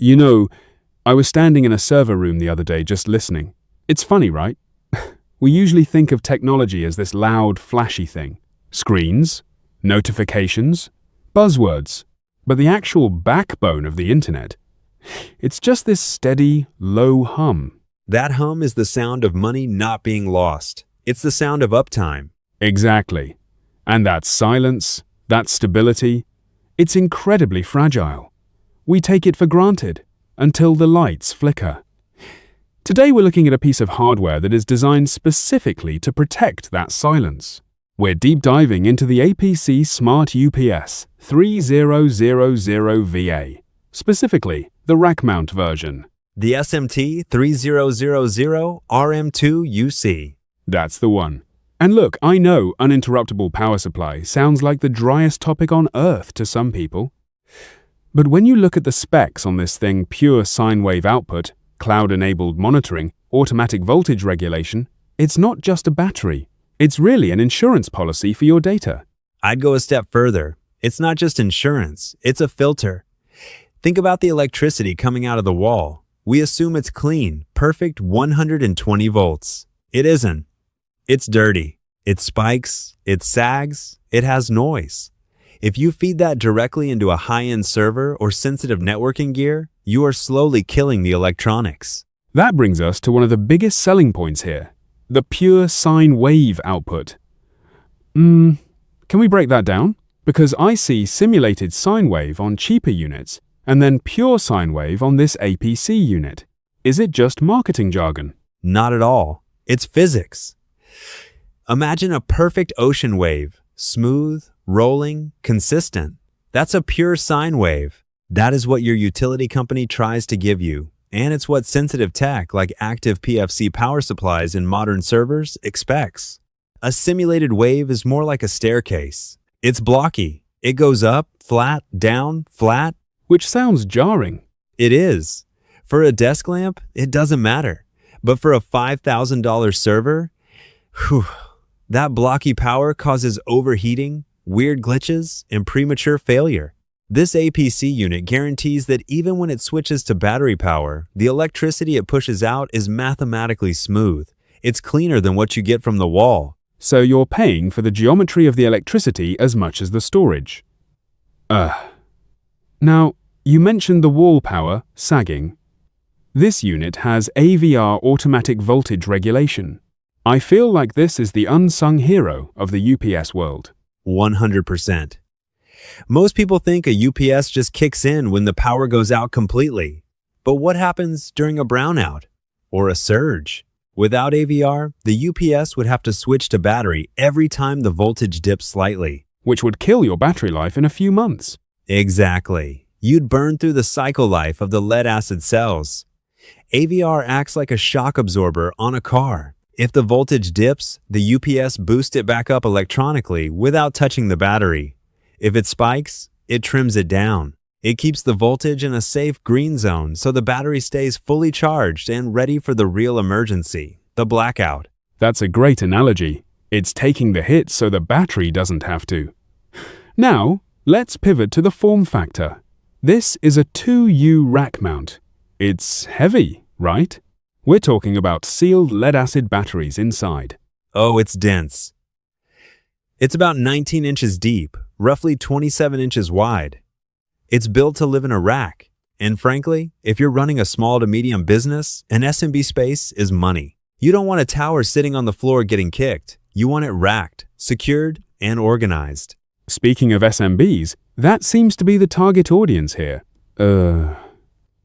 You know, I was standing in a server room the other day just listening. It's funny, right? We usually think of technology as this loud, flashy thing. Screens, notifications, buzzwords. But the actual backbone of the internet, it's just this steady, low hum. That hum is the sound of money not being lost. It's the sound of uptime. Exactly. And that silence, that stability, it's incredibly fragile. We take it for granted until the lights flicker. Today we're looking at a piece of hardware that is designed specifically to protect that silence. We're deep diving into the APC Smart UPS 3000VA, specifically the rack mount version. The SMT 3000RM2UC. That's the one. And look, I know uninterruptible power supply sounds like the driest topic on earth to some people. But when you look at the specs on this thing, pure sine wave output, cloud-enabled monitoring, automatic voltage regulation, it's not just a battery. It's really an insurance policy for your data. I'd go a step further. It's not just insurance, it's a filter. Think about the electricity coming out of the wall. We assume it's clean, perfect 120 volts. It isn't. It's dirty. It spikes, it sags, it has noise. If you feed that directly into a high-end server or sensitive networking gear, you are slowly killing the electronics. That brings us to one of the biggest selling points here, the pure sine wave output. Can we break that down? Because I see simulated sine wave on cheaper units and then pure sine wave on this APC unit. Is it just marketing jargon? Not at all. It's physics. Imagine a perfect ocean wave, smooth, rolling, consistent. That's a pure sine wave. That is what your utility company tries to give you, and it's what sensitive tech like active PFC power supplies in modern servers expects. A simulated wave is more like a staircase. It's blocky. It goes up, flat, down, flat. Which sounds jarring. It is. For a desk lamp, it doesn't matter. But for a $5,000 server, that blocky power causes overheating, weird glitches, and premature failure. This APC unit guarantees that even when it switches to battery power, the electricity it pushes out is mathematically smooth. It's cleaner than what you get from the wall. So you're paying for the geometry of the electricity as much as the storage. Now, you mentioned the wall power, sagging. This unit has AVR automatic voltage regulation. I feel like this is the unsung hero of the UPS world. 100%. Most people think a UPS just kicks in when the power goes out completely. But what happens during a brownout or a surge? Without AVR, the UPS would have to switch to battery every time the voltage dips slightly. Which would kill your battery life in a few months. Exactly. You'd burn through the cycle life of the lead-acid cells. AVR acts like a shock absorber on a car. If the voltage dips, the UPS boosts it back up electronically without touching the battery. If it spikes, it trims it down. It keeps the voltage in a safe green zone so the battery stays fully charged and ready for the real emergency, the blackout. That's a great analogy. It's taking the hit so the battery doesn't have to. Now, let's pivot to the form factor. This is a 2U rack mount. It's heavy, right? We're talking about sealed lead-acid batteries inside. Oh, it's dense. It's about 19 inches deep, roughly 27 inches wide. It's built to live in a rack. And frankly, if you're running a small to medium business, an SMB space is money. You don't want a tower sitting on the floor getting kicked. You want it racked, secured, and organized. Speaking of SMBs, that seems to be the target audience here.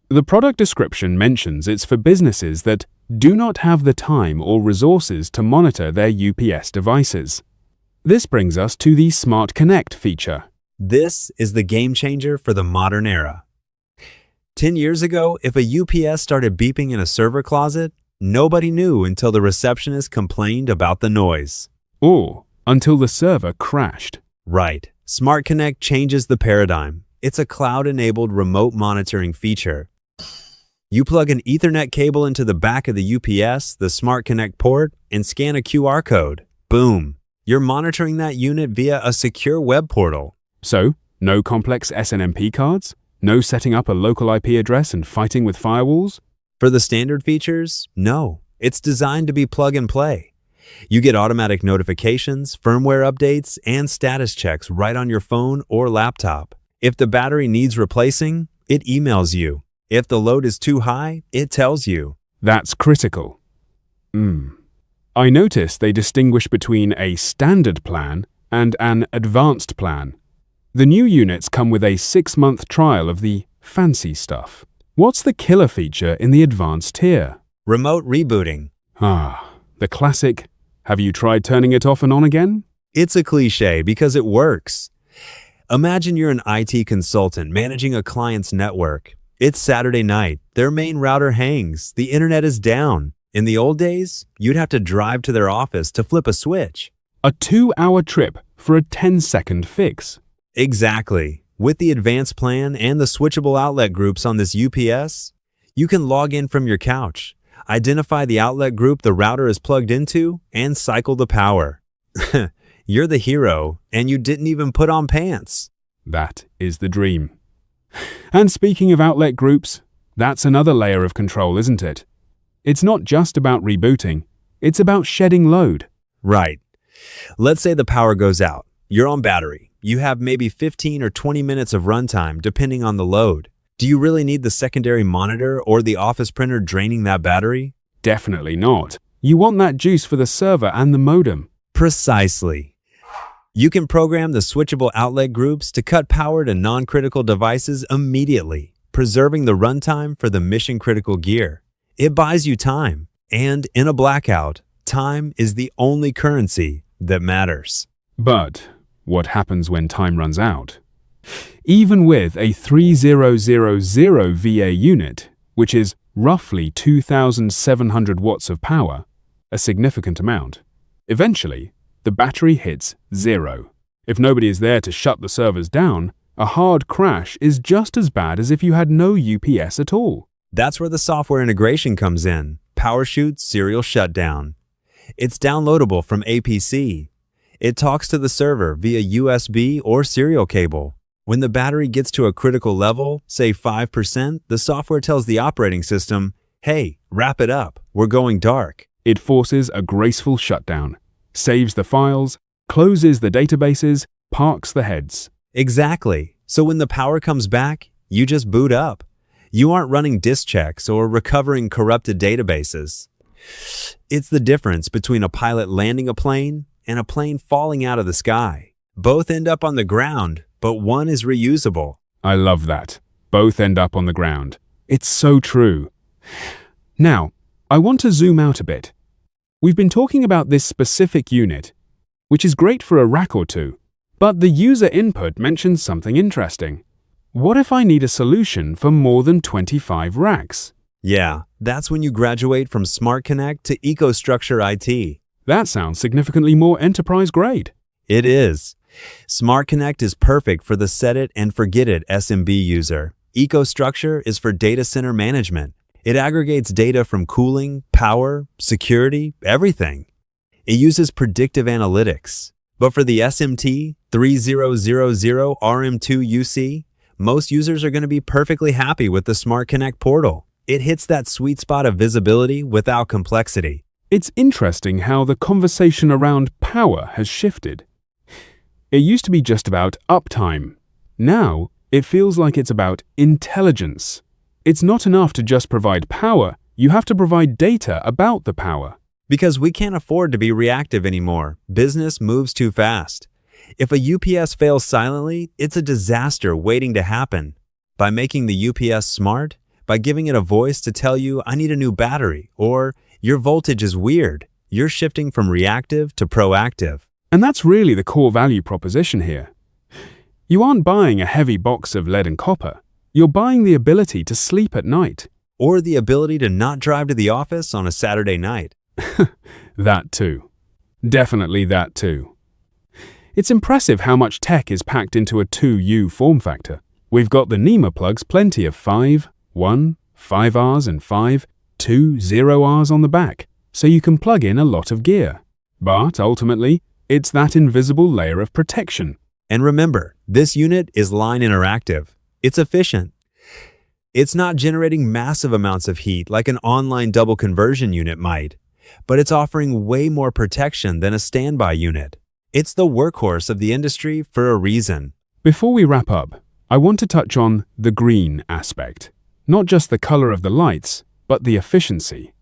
The product description mentions it's for businesses that do not have the time or resources to monitor their UPS devices. This brings us to the Smart Connect feature. This is the game changer for the modern era. 10 years ago, if a UPS started beeping in a server closet, nobody knew until the receptionist complained about the noise. Or until the server crashed. Right. Smart Connect changes the paradigm. It's a cloud-enabled remote monitoring feature. You plug an Ethernet cable into the back of the UPS, the Smart Connect port, and scan a QR code. Boom. You're monitoring that unit via a secure web portal. So, no complex SNMP cards? No setting up a local IP address and fighting with firewalls? For the standard features, no. It's designed to be plug and play. You get automatic notifications, firmware updates, and status checks right on your phone or laptop. If the battery needs replacing, it emails you. If the load is too high, it tells you. That's critical. I notice they distinguish between a standard plan and an advanced plan. The new units come with a 6-month trial of the fancy stuff. What's the killer feature in the advanced tier? Remote rebooting. The classic, have you tried turning it off and on again? It's a cliche because it works. Imagine you're an IT consultant managing a client's network. It's Saturday night, their main router hangs, the internet is down. In the old days, you'd have to drive to their office to flip a switch. A 2-hour trip for a 10-second fix. Exactly. With the advanced plan and the switchable outlet groups on this UPS, you can log in from your couch, identify the outlet group the router is plugged into, and cycle the power. You're the hero, and you didn't even put on pants. That is the dream. And speaking of outlet groups, that's another layer of control, isn't it? It's not just about rebooting, it's about shedding load. Right. Let's say the power goes out. You're on battery. You have maybe 15 or 20 minutes of runtime, depending on the load. Do you really need the secondary monitor or the office printer draining that battery? Definitely not. You want that juice for the server and the modem. Precisely. You can program the switchable outlet groups to cut power to non-critical devices immediately, preserving the runtime for the mission-critical gear. It buys you time, and in a blackout, time is the only currency that matters. But what happens when time runs out? Even with a 3000 VA unit, which is roughly 2,700 watts of power, a significant amount, eventually the battery hits zero. If nobody is there to shut the servers down, a hard crash is just as bad as if you had no UPS at all. That's where the software integration comes in. PowerShute Serial Shutdown. It's downloadable from APC. It talks to the server via USB or serial cable. When the battery gets to a critical level, say 5%, the software tells the operating system, hey, wrap it up, we're going dark. It forces a graceful shutdown, saves the files, closes the databases, parks the heads. Exactly. So when the power comes back, you just boot up. You aren't running disk checks or recovering corrupted databases. It's the difference between a pilot landing a plane and a plane falling out of the sky. Both end up on the ground, but one is reusable. I love that. Both end up on the ground. It's so true. Now, I want to zoom out a bit. We've been talking about this specific unit, which is great for a rack or two, but the user input mentions something interesting. What if I need a solution for more than 25 racks? Yeah, that's when you graduate from Smart Connect to EcoStruxure IT. That sounds significantly more enterprise-grade. It is. Smart Connect is perfect for the set it and forget it SMB user. EcoStruxure is for data center management. It aggregates data from cooling, power, security, everything. It uses predictive analytics. But for the SMT 3000 RM2UC, most users are going to be perfectly happy with the Smart Connect portal. It hits that sweet spot of visibility without complexity. It's interesting how the conversation around power has shifted. It used to be just about uptime. Now, it feels like it's about intelligence. It's not enough to just provide power, you have to provide data about the power. Because we can't afford to be reactive anymore. Business moves too fast. If a UPS fails silently, it's a disaster waiting to happen. By making the UPS smart, by giving it a voice to tell you, I need a new battery, or your voltage is weird, you're shifting from reactive to proactive. And that's really the core value proposition here. You aren't buying a heavy box of lead and copper. You're buying the ability to sleep at night. Or the ability to not drive to the office on a Saturday night. That too. Definitely that too. It's impressive how much tech is packed into a 2U form factor. We've got the NEMA plugs plenty of 5, 1, 5Rs and 5, 2, 0Rs on the back, so you can plug in a lot of gear. But ultimately, it's that invisible layer of protection. And remember, this unit is line interactive. It's efficient. It's not generating massive amounts of heat like an online double conversion unit might, but it's offering way more protection than a standby unit. It's the workhorse of the industry for a reason. Before we wrap up, I want to touch on the green aspect. Not just the color of the lights, but the efficiency.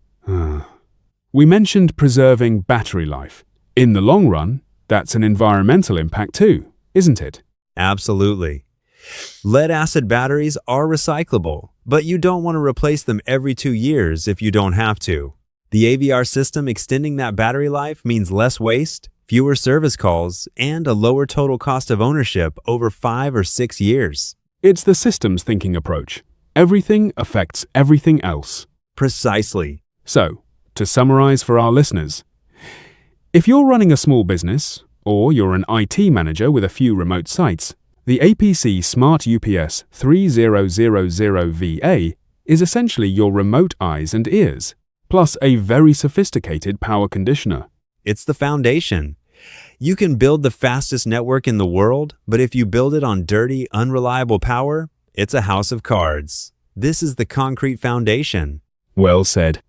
We mentioned preserving battery life. In the long run, that's an environmental impact too, isn't it? Absolutely. Lead-acid batteries are recyclable, but you don't want to replace them every 2 years if you don't have to. The AVR system extending that battery life means less waste, fewer service calls, and a lower total cost of ownership over 5 or 6 years. It's the systems thinking approach. Everything affects everything else. Precisely. So, to summarize for our listeners, if you're running a small business, or you're an IT manager with a few remote sites, the APC Smart UPS 3000VA is essentially your remote eyes and ears, plus a very sophisticated power conditioner. It's the foundation. You can build the fastest network in the world, but if you build it on dirty, unreliable power, it's a house of cards. This is the concrete foundation. Well said.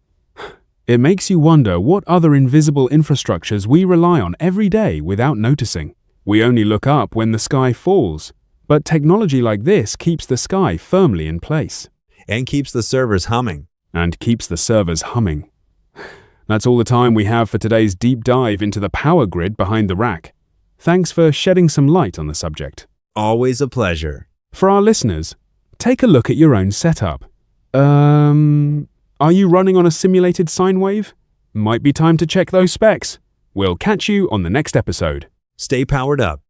It makes you wonder what other invisible infrastructures we rely on every day without noticing. We only look up when the sky falls, but technology like this keeps the sky firmly in place. And keeps the servers humming. And keeps the servers humming. That's all the time we have for today's deep dive into the power grid behind the rack. Thanks for shedding some light on the subject. Always a pleasure. For our listeners, take a look at your own setup. Are you running on a simulated sine wave? Might be time to check those specs. We'll catch you on the next episode. Stay powered up.